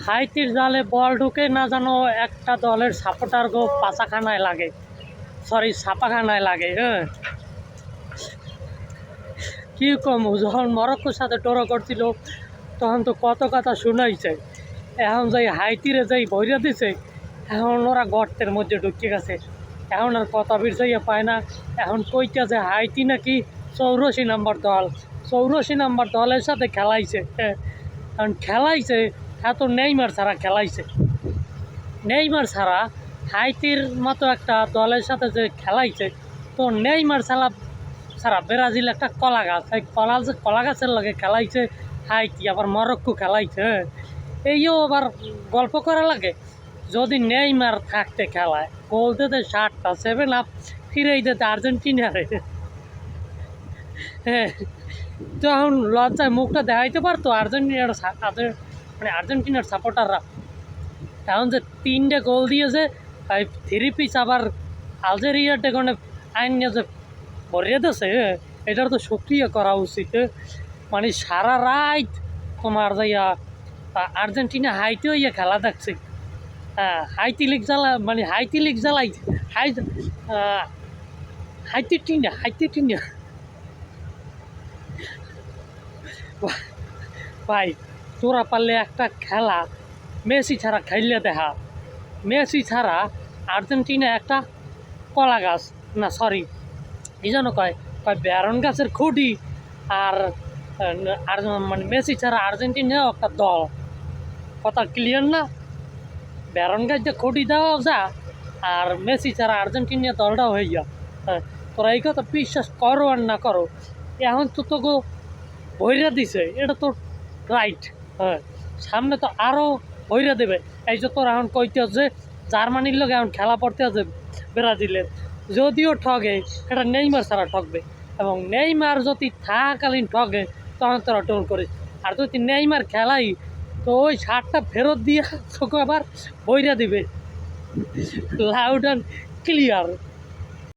হাইতির জালে বল ঢুকে না জানো একটা দলের সাপোর্টার গো পাচাখানায় লাগে, সরি ছাপাখানায় লাগে। হ্যাঁ, কী কম, যখন মরক্কোর সাথে ড্র করছিল তখন তো কত কথা শুনাইছে। এখন যাই হাইতিরে যাই ভইরা দিছে, এখন ওরা গর্তের মধ্যে ঢুকে গেছে। এখন আর কথা বিরসাইয়া পায় না। এখন কইটা যে হাইতি নাকি 84 নম্বর দল, 84 নম্বর দলের সাথে খেলাইছে। হ্যাঁ, কারণ খেলাইছে এত নেইমার ছাড়া খেলাইছে। নেইমার ছাড়া হাইতির মতো একটা দলের সাথে যে খেলাইছে, তো নেইমার ছাড়া ব্রাজিল একটা কলা গাছ, এই কলা গাছের লগে খেলাইছে হাইতি, আবার মরক্কো খেলাইছে। এইও আবার গল্প করা লাগে, যদি নেইমার থাকতে খেলায় গোল দিতে 7টা, 7 আপ ফিরেই দিতে আর্জেন্টিনারে। হ্যাঁ, তখন লজ্জায় মুখটা দেখাইতে পারতো আর্জেন্টিনার মানে আর্জেন্টিনার সাপোর্টাররা। এখন যে 3টে গোল দিয়েছে, 3 পিচ আবার আলজেরিয়ার ডেকনে আইন নিয়ে যে ভরিয়ে দিয়েছে, এটার তো সক্রিয় করা উচিত। মানে সারা রাত তোমার যাইয়া আর্জেন্টিনা হাইতেও ইয়ে খেলা দেখছে। হ্যাঁ, হাইতি লিগ জ্বালাই হাইতি টিনা ভাই, তোরা পারলে একটা খেলা মেসি ছাড়া খেললে দেখা। মেসি ছাড়া আর্জেন্টিনা একটা কলা গাছ, না সরি এই জন্য কয় ব্যারন গাছের খুঁটি। আর মানে মেসি ছাড়া আর্জেন্টিনাও একটা দল, কথা ক্লিয়ার না? ব্যারন গাছ যে খুঁটি দেওয়া যা, আর মেসি ছাড়া আর্জেন্টিনা দলটাও হয়ে যা। হ্যাঁ, তোরা এই কথা বিশ্বাস করো আর না করো, এখন তো তোকে ভৈরা দিছে, এটা তো রাইট। হ্যাঁ, সামনে তো আরও ভৈরা দেবে। এই যে তোর এখন কইতে যে জার্মানির লোক এখন খেলা পড়তে আছে ব্রাজিলের, যদিও ঠগে এটা নেইমার ছাড়া ঠকবে, এবং নেইমার যদি থাকাকালীন ঠগে তখন তোরা টোল করিস। আর যদি নেইমার খেলাই তো ওই 7টা ফেরত দিয়ে তোকে আবার বইরা দিবে, লাউড অ্যান্ড ক্লিয়ার।